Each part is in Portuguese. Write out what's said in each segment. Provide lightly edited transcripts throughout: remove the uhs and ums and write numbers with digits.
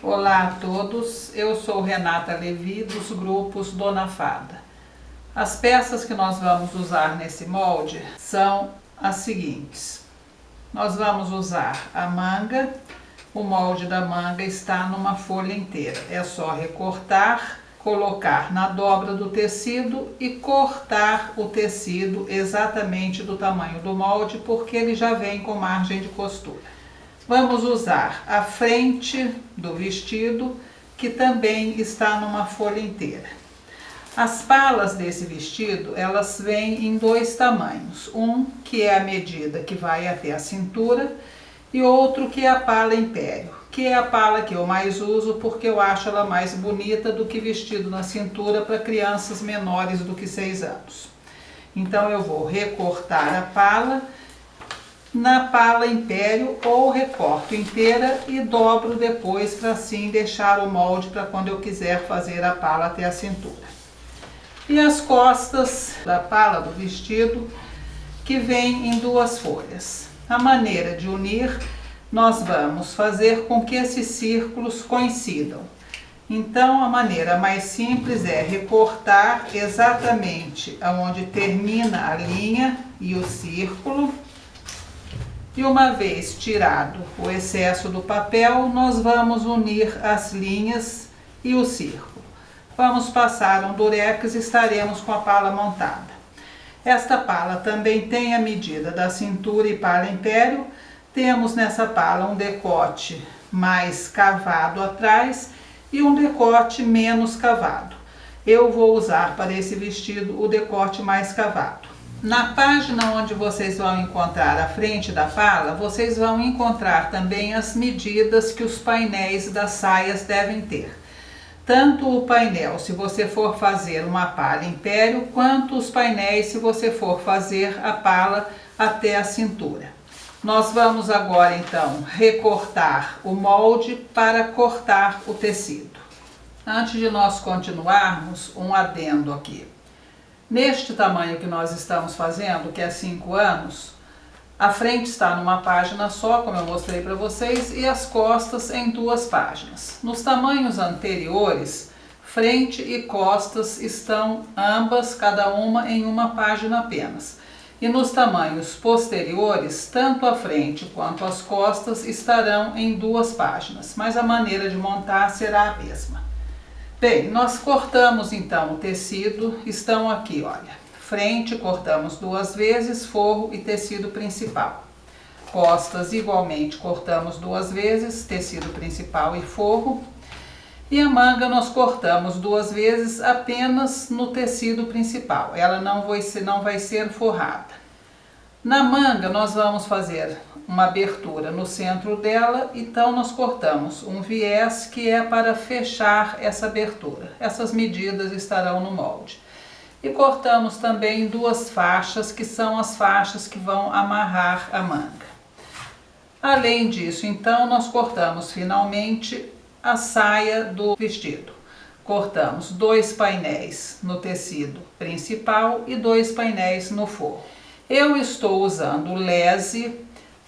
Olá a todos, eu sou Renata Levi dos grupos Dona Fada. As peças que nós vamos usar nesse molde são as seguintes. Nós vamos usar a manga, o molde da manga está numa folha inteira. É só recortar, colocar na dobra do tecido e cortar o tecido exatamente do tamanho do molde, porque ele já vem com margem de costura. Vamos usar a frente do vestido, que também está numa folha inteira. As palas desse vestido, elas vêm em dois tamanhos. Um que é a medida que vai até a cintura e outro que é a pala império, que é a pala que eu mais uso porque eu acho ela mais bonita do que vestido na cintura para crianças menores do que 6 anos. Então eu vou recortar a pala na pala império ou recorto inteira e dobro depois para assim deixar o molde para quando eu quiser fazer a pala até a cintura. E as costas da pala do vestido, que vem em duas folhas. A maneira de unir, nós vamos fazer com que esses círculos coincidam. Então a maneira mais simples é recortar exatamente onde termina a linha e o círculo. E uma vez tirado o excesso do papel, nós vamos unir as linhas e o círculo. Vamos passar um durex e estaremos com a pala montada. Esta pala também tem a medida da cintura e pala império. Temos nessa pala um decote mais cavado atrás e um decote menos cavado. Eu vou usar para esse vestido o decote mais cavado. Na página onde vocês vão encontrar a frente da pala, vocês vão encontrar também as medidas que os painéis das saias devem ter. Tanto o painel, se você for fazer uma pala império, quanto os painéis, se você for fazer a pala até a cintura. Nós vamos agora, então, recortar o molde para cortar o tecido. Antes de nós continuarmos, um adendo aqui. Neste tamanho que nós estamos fazendo, que é 5 anos, a frente está numa página só, como eu mostrei para vocês, e as costas em 2 páginas. Nos tamanhos anteriores, frente e costas estão ambas, cada uma em uma página apenas. E nos tamanhos posteriores, tanto a frente quanto as costas estarão em 2 páginas, mas a maneira de montar será a mesma. Bem, nós cortamos então o tecido, estão aqui, olha, frente cortamos 2 vezes, forro e tecido principal. Costas igualmente cortamos 2 vezes, tecido principal e forro. E a manga nós cortamos 2 vezes apenas no tecido principal, ela não vai ser forrada. Na manga nós vamos fazer uma abertura no centro dela, então nós cortamos um viés que é para fechar essa abertura. Essas medidas estarão no molde. E cortamos também 2 faixas, que são as faixas que vão amarrar a manga. Além disso, então, nós cortamos finalmente a saia do vestido. Cortamos 2 painéis no tecido principal e 2 painéis no forro. Eu estou usando lese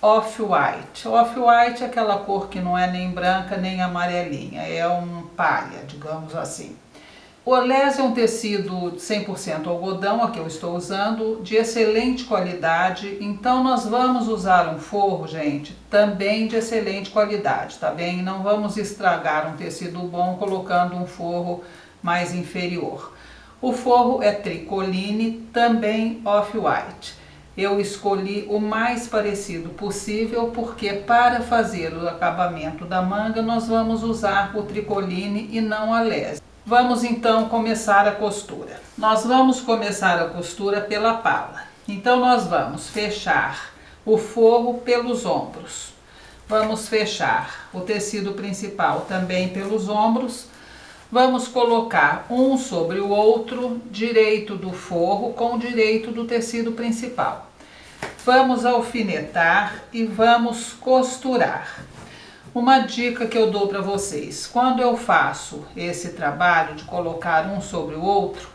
off-white. Off-white é aquela cor que não é nem branca nem amarelinha, é um palha, digamos assim. O lese é um tecido 100% algodão, a que eu estou usando, de excelente qualidade, então nós vamos usar um forro, gente, também de excelente qualidade, tá bem? Não vamos estragar um tecido bom colocando um forro mais inferior. O forro é tricoline, também off-white. Eu escolhi o mais parecido possível porque para fazer o acabamento da manga nós vamos usar o tricoline e não a lese. Vamos então começar a costura. Nós vamos começar a costura pela pala. Então nós vamos fechar o forro pelos ombros. Vamos fechar o tecido principal também pelos ombros. Vamos colocar um sobre o outro, direito do forro com o direito do tecido principal. vamos alfinetar e vamos costurar. Uma dica que eu dou para vocês: quando eu faço esse trabalho de colocar um sobre o outro,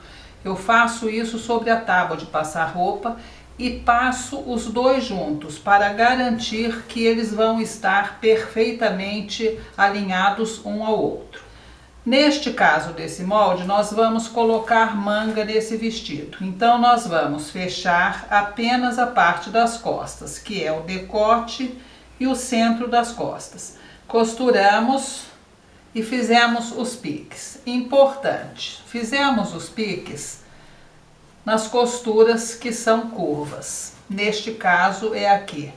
eu faço isso sobre a tábua de passar roupa e passo os dois juntos para garantir que eles vão estar perfeitamente alinhados um ao outro. Neste caso desse molde, nós vamos colocar manga nesse vestido. Então nós vamos fechar apenas a parte das costas, que é o decote e o centro das costas. Costuramos e fizemos os piques. Importante, fizemos os piques nas costuras que são curvas. Neste caso é aqui,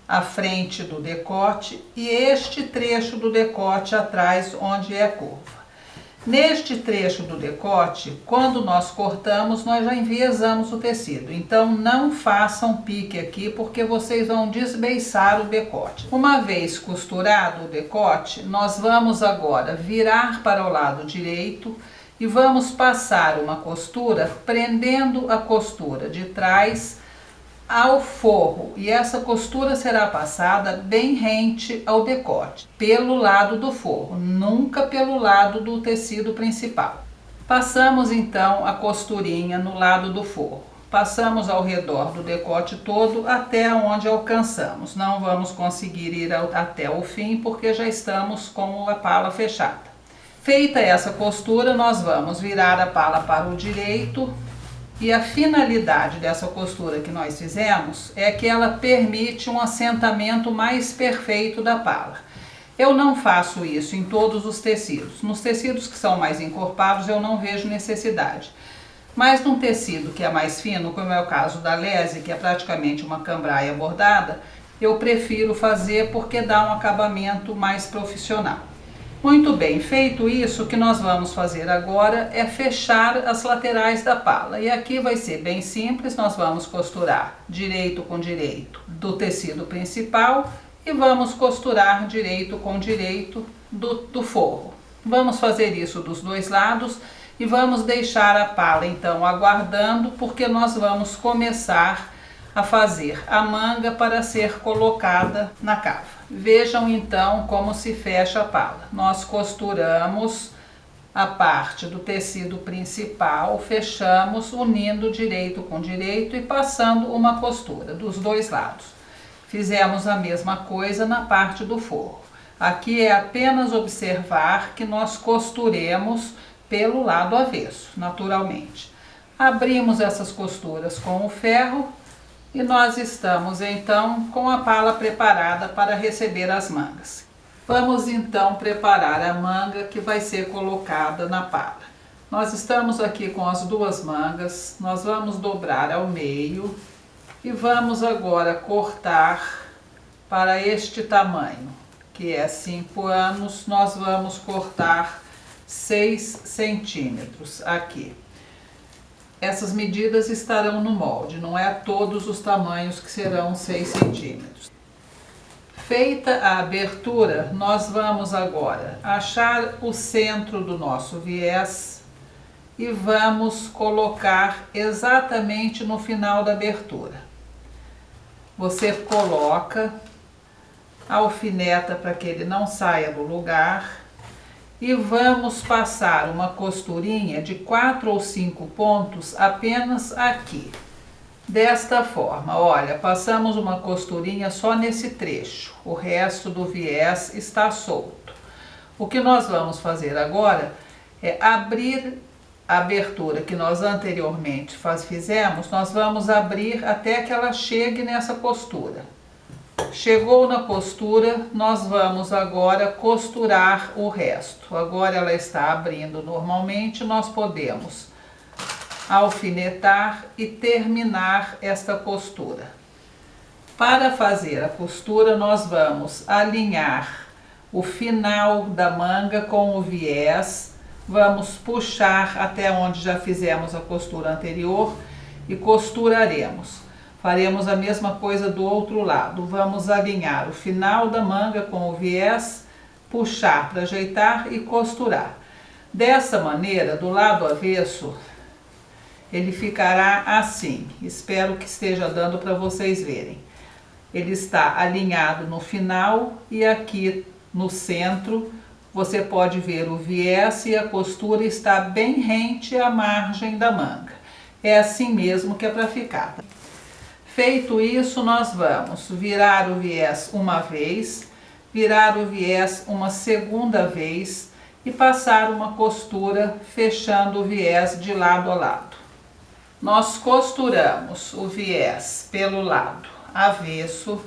a frente do decote e este trecho do decote atrás onde é curva. Neste trecho do decote, quando nós cortamos, nós já enviesamos o tecido. Então não façam pique aqui porque vocês vão desbeiçar o decote. Uma vez costurado o decote, nós vamos agora virar para o lado direito e vamos passar uma costura prendendo a costura de trás ao forro, e essa costura será passada bem rente ao decote, pelo lado do forro, nunca pelo lado do tecido principal. Passamos então a costurinha no lado do forro, passamos ao redor do decote todo até onde alcançamos. Não vamos conseguir ir até o fim porque já estamos com a pala fechada. Feita essa costura, nós vamos virar a pala para o direito. E a finalidade dessa costura que nós fizemos é que ela permite um assentamento mais perfeito da pala. Eu não faço isso em todos os tecidos. Nos tecidos que são mais encorpados eu não vejo necessidade. Mas num tecido que é mais fino, como é o caso da lese, que é praticamente uma cambraia bordada, eu prefiro fazer porque dá um acabamento mais profissional. Muito bem, feito isso, o que nós vamos fazer agora é fechar as laterais da pala. E aqui vai ser bem simples, nós vamos costurar direito com direito do tecido principal e vamos costurar direito com direito do forro. Vamos fazer isso dos dois lados e vamos deixar a pala então aguardando, porque nós vamos começar a fazer a manga para ser colocada na cava. Vejam então como se fecha a pala. Nós costuramos a parte do tecido principal, fechamos unindo direito com direito e passando uma costura dos dois lados. Fizemos a mesma coisa na parte do forro. Aqui é apenas observar que nós costuremos pelo lado avesso, naturalmente. Abrimos essas costuras com o ferro e nós estamos então com a pala preparada para receber as mangas. Vamos então preparar a manga que vai ser colocada na pala. Nós estamos aqui com as duas mangas, nós vamos dobrar ao meio e vamos agora cortar para este tamanho, que é 5 anos, nós vamos cortar 6 centímetros aqui. Essas medidas estarão no molde, não é todos os tamanhos que serão 6 centímetros. Feita a abertura, nós vamos agora achar o centro do nosso viés e vamos colocar exatamente no final da abertura. Você coloca, alfineta para que ele não saia do lugar. E vamos passar uma costurinha de 4 ou 5 pontos apenas aqui. Desta forma, olha, passamos uma costurinha só nesse trecho. O resto do viés está solto. O que nós vamos fazer agora é abrir a abertura que nós anteriormente fizemos. Nós vamos abrir até que ela chegue nessa costura. Chegou na costura, nós vamos agora costurar o resto. Agora ela está abrindo normalmente, nós podemos alfinetar e terminar esta costura. Para fazer a costura, nós vamos alinhar o final da manga com o viés, vamos puxar até onde já fizemos a costura anterior e costuraremos. Faremos a mesma coisa do outro lado. Vamos alinhar o final da manga com o viés, puxar para ajeitar e costurar. Dessa maneira, do lado avesso, ele ficará assim. Espero que esteja dando para vocês verem. Ele está alinhado no final e aqui no centro você pode ver o viés e a costura está bem rente à margem da manga. É assim mesmo que é para ficar. Feito isso, nós vamos virar o viés uma vez, virar o viés uma segunda vez e passar uma costura fechando o viés de lado a lado. Nós costuramos o viés pelo lado avesso,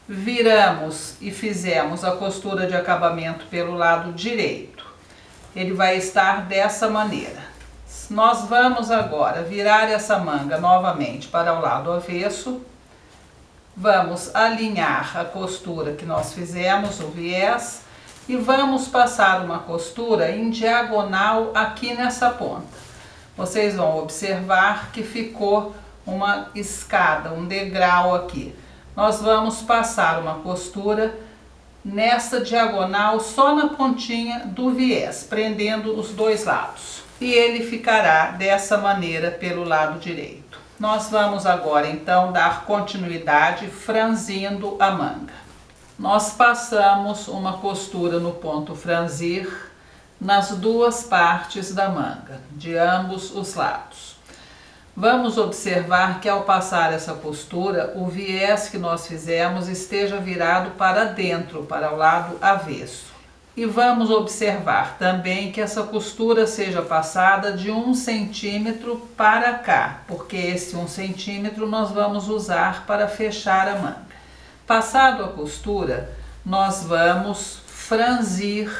viramos e fizemos a costura de acabamento pelo lado direito. Ele vai estar dessa maneira. Nós vamos agora virar essa manga novamente para o lado avesso. Vamos alinhar a costura que nós fizemos, o viés, e vamos passar uma costura em diagonal aqui nessa ponta. Vocês vão observar que ficou uma escada, um degrau aqui. Nós vamos passar uma costura nessa diagonal só na pontinha do viés, prendendo os dois lados. E ele ficará dessa maneira pelo lado direito. Nós vamos agora então dar continuidade franzindo a manga. Nós passamos uma costura no ponto franzir nas duas partes da manga, de ambos os lados. Vamos observar que ao passar essa costura, o viés que nós fizemos esteja virado para dentro, para o lado avesso. E vamos observar também que essa costura seja passada de 1 centímetro para cá, porque esse 1 centímetro nós vamos usar para fechar a manga. Passado a costura, nós vamos franzir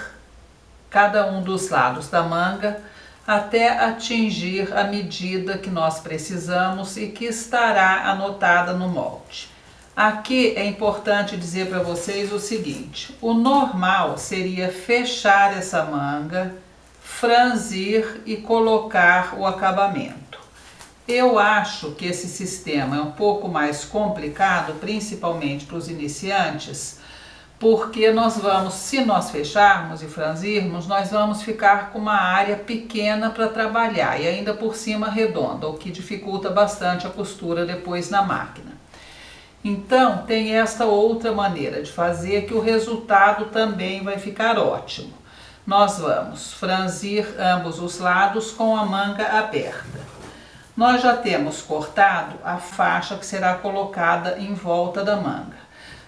cada um dos lados da manga até atingir a medida que nós precisamos e que estará anotada no molde. Aqui é importante dizer para vocês o seguinte: o normal seria fechar essa manga, franzir e colocar o acabamento. Eu acho que esse sistema é um pouco mais complicado, principalmente para os iniciantes, porque nós vamos, se nós fecharmos e franzirmos, nós vamos ficar com uma área pequena para trabalhar e ainda por cima redonda, o que dificulta bastante a costura depois na máquina. Então tem esta outra maneira de fazer que o resultado também vai ficar ótimo. Nós vamos franzir ambos os lados com a manga aberta. Nós já temos cortado a faixa que será colocada em volta da manga.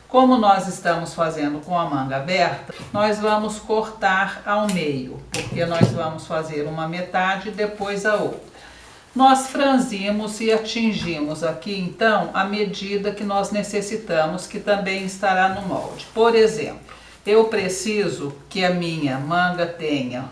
Como nós estamos fazendo com a manga aberta, nós vamos cortar ao meio, porque nós vamos fazer uma metade e depois a outra. Nós franzimos e atingimos aqui então a medida que nós necessitamos, que também estará no molde. Por exemplo, eu preciso que a minha manga tenha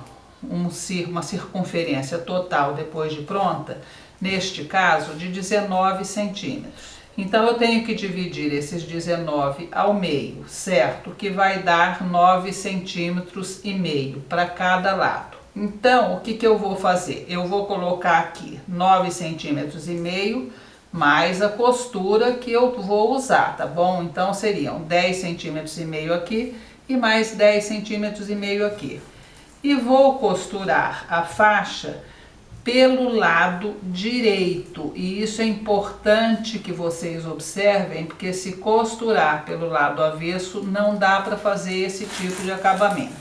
uma circunferência total depois de pronta, neste caso de 19 centímetros. Então eu tenho que dividir esses 19 ao meio, certo? Que vai dar 9,5 centímetros para cada lado. Então o que eu vou fazer? Eu vou colocar aqui 9,5 centímetros mais a costura que eu vou usar, tá bom? Então seriam 10,5 centímetros aqui e mais 10,5 centímetros aqui. E vou costurar a faixa pelo lado direito, e isso é importante que vocês observem, porque se costurar pelo lado avesso não dá para fazer esse tipo de acabamento,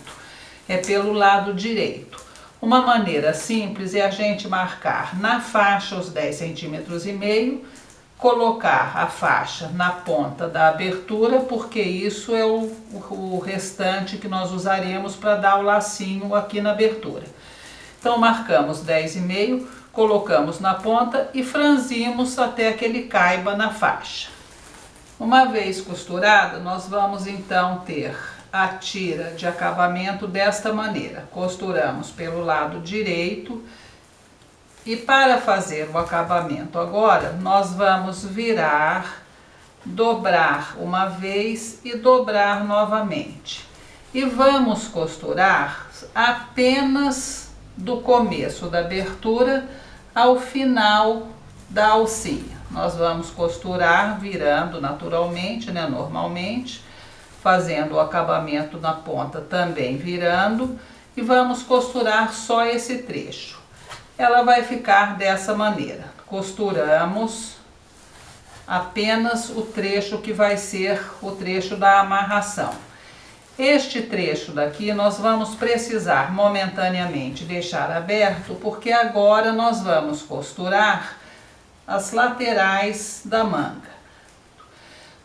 é pelo lado direito. Uma maneira simples é a gente marcar na faixa os 10,5 centímetros, colocar a faixa na ponta da abertura, porque isso é o restante que nós usaremos para dar o lacinho aqui na abertura. Então marcamos 10,5, colocamos na ponta e franzimos até que ele caiba na faixa. Uma vez costurada, nós vamos então ter a tira de acabamento desta maneira. Costuramos pelo lado direito e para fazer o acabamento agora, nós vamos virar, dobrar uma vez e dobrar novamente. E vamos costurar apenas do começo da abertura ao final da alcinha. Nós vamos costurar virando naturalmente, normalmente, fazendo o acabamento na ponta também virando, e vamos costurar só esse trecho. ela vai ficar dessa maneira. Costuramos apenas o trecho que vai ser o trecho da amarração. Este trecho daqui nós vamos precisar momentaneamente deixar aberto, porque agora nós vamos costurar as laterais da manga.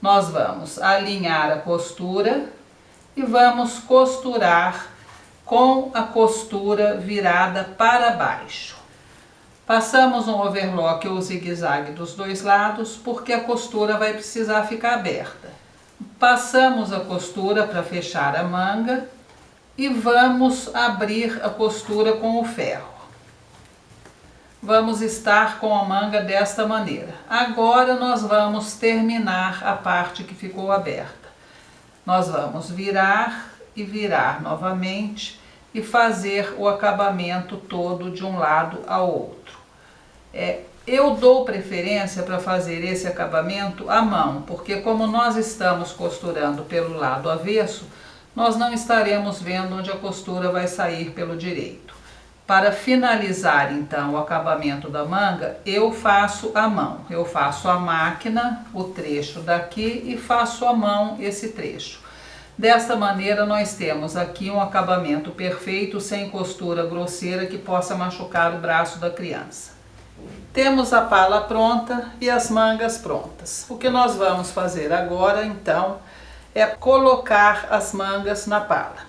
Nós vamos alinhar a costura e vamos costurar com a costura virada para baixo. Passamos um overlock ou zigue-zague dos dois lados, porque a costura vai precisar ficar aberta. Passamos a costura para fechar a manga e vamos abrir a costura com o ferro. Vamos estar com a manga desta maneira. Agora nós vamos terminar a parte que ficou aberta. Nós vamos virar e virar novamente e fazer o acabamento todo de um lado ao outro. Eu dou preferência para fazer esse acabamento à mão, porque como nós estamos costurando pelo lado avesso, nós não estaremos vendo onde a costura vai sair pelo direito. Para finalizar então o acabamento da manga, eu faço à mão. Eu faço à máquina o trecho daqui e faço à mão esse trecho. Desta maneira nós temos aqui um acabamento perfeito, sem costura grosseira que possa machucar o braço da criança. Temos a pala pronta e as mangas prontas. O que nós vamos fazer agora então é colocar as mangas na pala.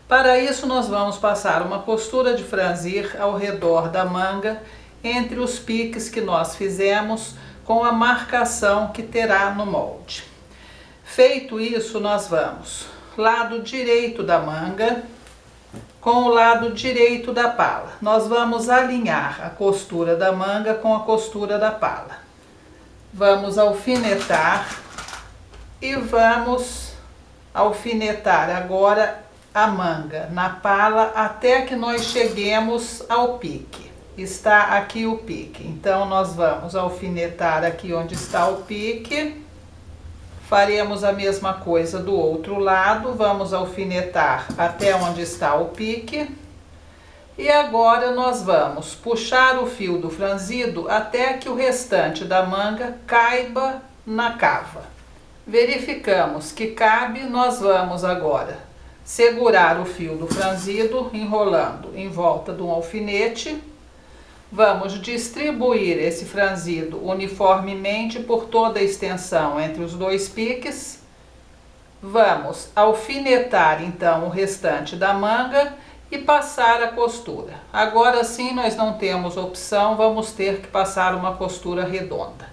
Para isso nós vamos passar uma costura de franzir ao redor da manga, entre os piques que nós fizemos, com a marcação que terá no molde. Feito isso, nós vamos lado direito da manga com o lado direito da pala. Nós vamos alinhar a costura da manga com a costura da pala. Vamos alfinetar e vamos alfinetar agora a manga na pala até que nós cheguemos ao pique. Está aqui o pique, então nós vamos alfinetar aqui onde está o pique. Faremos a mesma coisa do outro lado, vamos alfinetar até onde está o pique. E agora nós vamos puxar o fio do franzido até que o restante da manga caiba na cava. Verificamos que cabe, nós vamos agora segurar o fio do franzido, enrolando em volta de um alfinete. Vamos distribuir esse franzido uniformemente por toda a extensão entre os dois piques. Vamos alfinetar então o restante da manga e passar a costura. Agora sim nós não temos opção, vamos ter que passar uma costura redonda.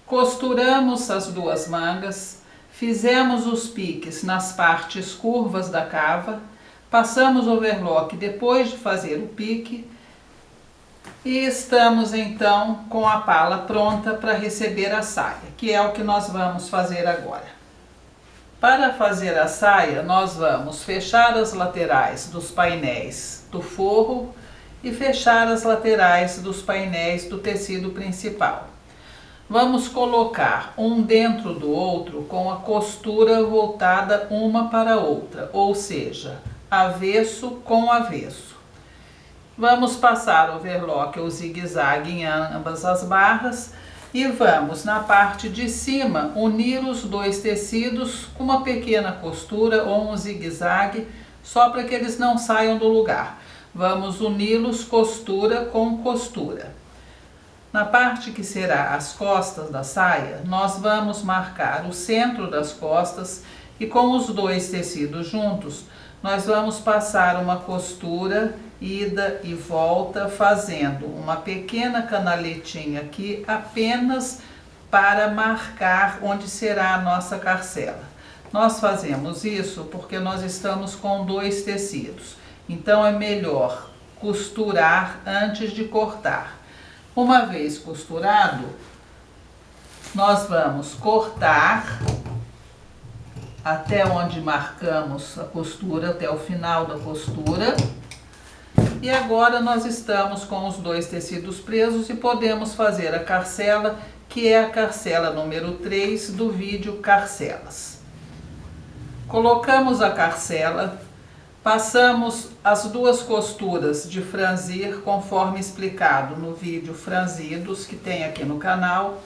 Costuramos as duas mangas, fizemos os piques nas partes curvas da cava, passamos overlock depois de fazer o pique e estamos então com a pala pronta para receber a saia, que é o que nós vamos fazer agora. Para fazer a saia, nós vamos fechar as laterais dos painéis do forro e fechar as laterais dos painéis do tecido principal. Vamos colocar um dentro do outro com a costura voltada uma para a outra, ou seja, avesso com avesso. Vamos passar overlock ou zigue-zague em ambas as barras e vamos na parte de cima unir os dois tecidos com uma pequena costura ou um zigue-zague, só para que eles não saiam do lugar. Vamos uni-los costura com costura. Na parte que será as costas da saia, nós vamos marcar o centro das costas e com os dois tecidos juntos, nós vamos passar uma costura, ida e volta, fazendo uma pequena canaletinha aqui, apenas para marcar onde será a nossa carcela. Nós fazemos isso porque nós estamos com dois tecidos, então é melhor costurar antes de cortar. Uma vez costurado, nós vamos cortar até onde marcamos a costura, até o final da costura. E agora nós estamos com os dois tecidos presos e podemos fazer a carcela, que é a carcela número 3 do vídeo Carcelas. Colocamos a carcela, Passamos as 2 costuras de franzir conforme explicado no vídeo franzidos que tem aqui no canal.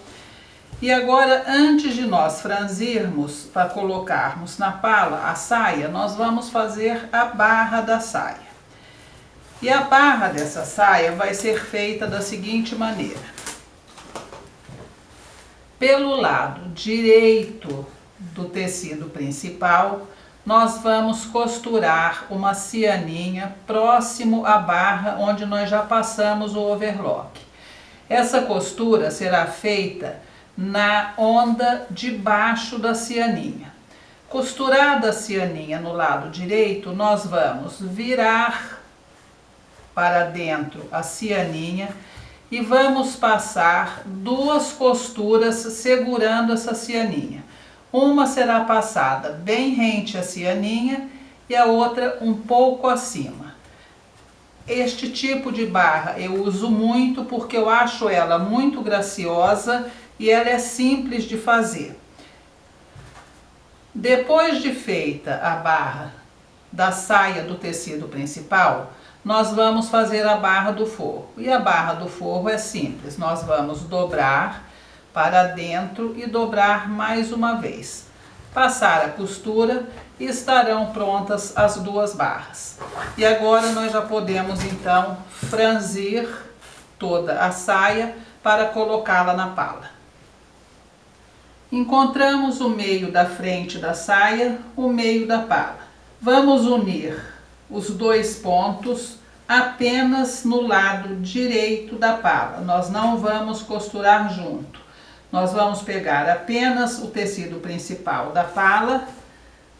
E agora, antes de nós franzirmos, para colocarmos na pala a saia, nós vamos fazer a barra da saia. E a barra dessa saia vai ser feita da seguinte maneira. Pelo lado direito do tecido principal, nós vamos costurar uma cianinha próximo à barra onde nós já passamos o overlock. Essa costura será feita na onda de baixo da cianinha. Costurada a cianinha no lado direito, nós vamos virar para dentro a cianinha e vamos passar 2 costuras segurando essa cianinha. Uma será passada bem rente à cianinha e a outra um pouco acima. Este tipo de barra eu uso muito porque eu acho ela muito graciosa e ela é simples de fazer. Depois de feita a barra da saia do tecido principal, nós vamos fazer a barra do forro. E a barra do forro é simples, nós vamos dobrar para dentro e dobrar mais uma vez. Passar a costura e estarão prontas as 2 barras. E agora nós já podemos então franzir toda a saia para colocá-la na pala. Encontramos o meio da frente da saia, o meio da pala. Vamos unir os 2 pontos apenas no lado direito da pala. Nós não vamos costurar junto. Nós vamos pegar apenas o tecido principal da pala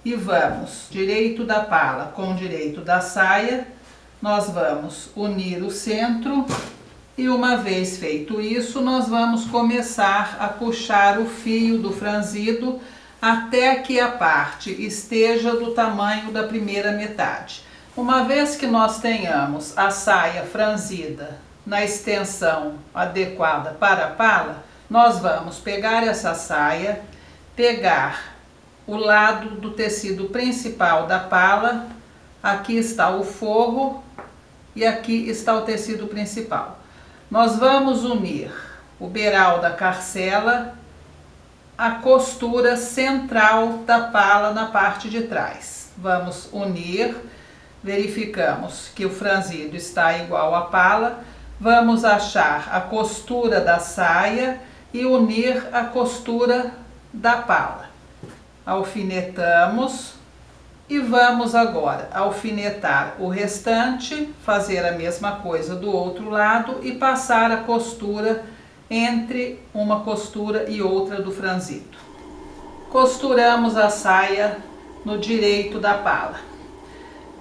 e vamos direito da pala com direito da saia. Nós vamos unir o centro e uma vez feito isso, nós vamos começar a puxar o fio do franzido até que a parte esteja do tamanho da primeira metade. Uma vez que nós tenhamos a saia franzida na extensão adequada para a pala, nós vamos pegar essa saia, pegar o lado do tecido principal da pala, aqui está o forro e aqui está o tecido principal. Nós vamos unir o beiral da carcela à costura central da pala na parte de trás. Vamos unir, verificamos que o franzido está igual à pala, vamos achar a costura da saia e unir a costura da pala. Alfinetamos e vamos agora alfinetar o restante, fazer a mesma coisa do outro lado e passar a costura entre uma costura e outra do franzido. Costuramos a saia no direito da pala.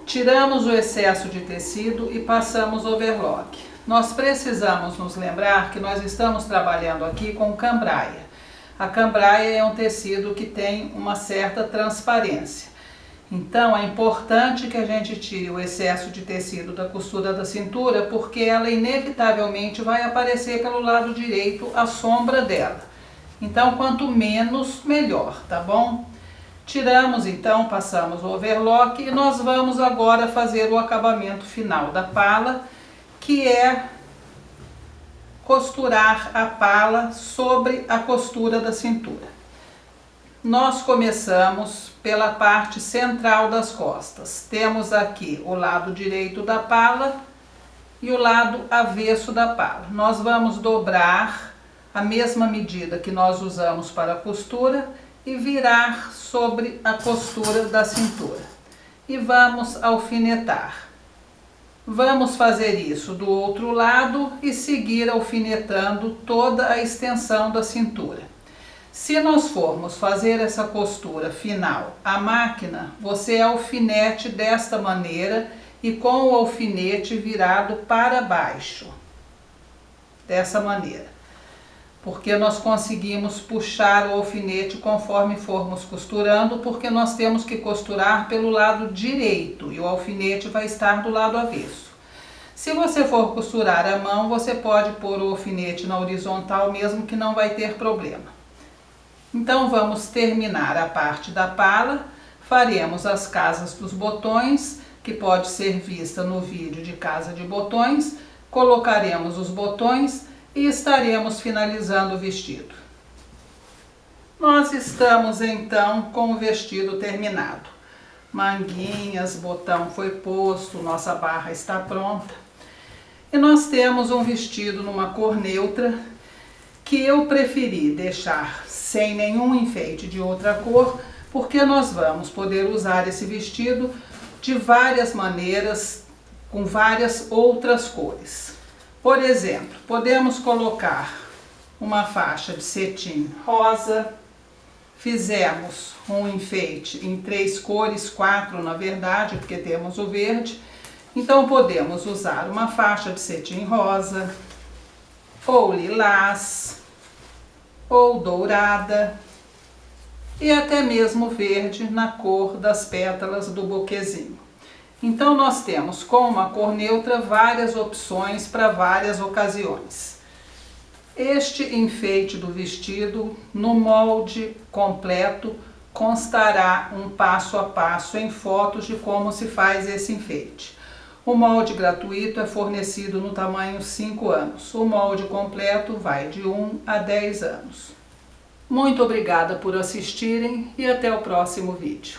Tiramos o excesso de tecido e passamos overlock. Nós precisamos nos lembrar que nós estamos trabalhando aqui com cambraia. A cambraia é um tecido que tem uma certa transparência. Então é importante que a gente tire o excesso de tecido da costura da cintura, porque ela inevitavelmente vai aparecer pelo lado direito a sombra dela. Então quanto menos, melhor, tá bom? Tiramos então, passamos o overlock e nós vamos agora fazer o acabamento final da pala, que é costurar a pala sobre a costura da cintura. Nós começamos pela parte central das costas. Temos aqui o lado direito da pala e o lado avesso da pala. Nós vamos dobrar a mesma medida que nós usamos para a costura e virar sobre a costura da cintura. E vamos alfinetar. Vamos fazer isso do outro lado e seguir alfinetando toda a extensão da cintura. Se nós formos fazer essa costura final à máquina, você alfinete desta maneira e com o alfinete virado para baixo, dessa maneira. Porque nós conseguimos puxar o alfinete conforme formos costurando, porque nós temos que costurar pelo lado direito e o alfinete vai estar do lado avesso. Se você for costurar à mão, você pode pôr o alfinete na horizontal mesmo, que não vai ter problema. Então vamos terminar a parte da pala, faremos as casas dos botões, que pode ser vista no vídeo de Casa de Botões, colocaremos os botões e estaremos finalizando o vestido. Nós estamos então com o vestido terminado. Manguinhas, botão foi posto, nossa barra está pronta. E nós temos um vestido numa cor neutra, que eu preferi deixar sem nenhum enfeite de outra cor, porque nós vamos poder usar esse vestido de várias maneiras, com várias outras cores. Por exemplo, podemos colocar uma faixa de cetim rosa, fizemos um enfeite em 3 cores, 4 na verdade, porque temos o verde, então podemos usar uma faixa de cetim rosa, ou lilás, ou dourada, e até mesmo verde na cor das pétalas do buquezinho. Então nós temos com uma cor neutra várias opções para várias ocasiões. Este enfeite do vestido, no molde completo, constará um passo a passo em fotos de como se faz esse enfeite. O molde gratuito é fornecido no tamanho 5 anos. O molde completo vai de 1 a 10 anos. Muito obrigada por assistirem e até o próximo vídeo.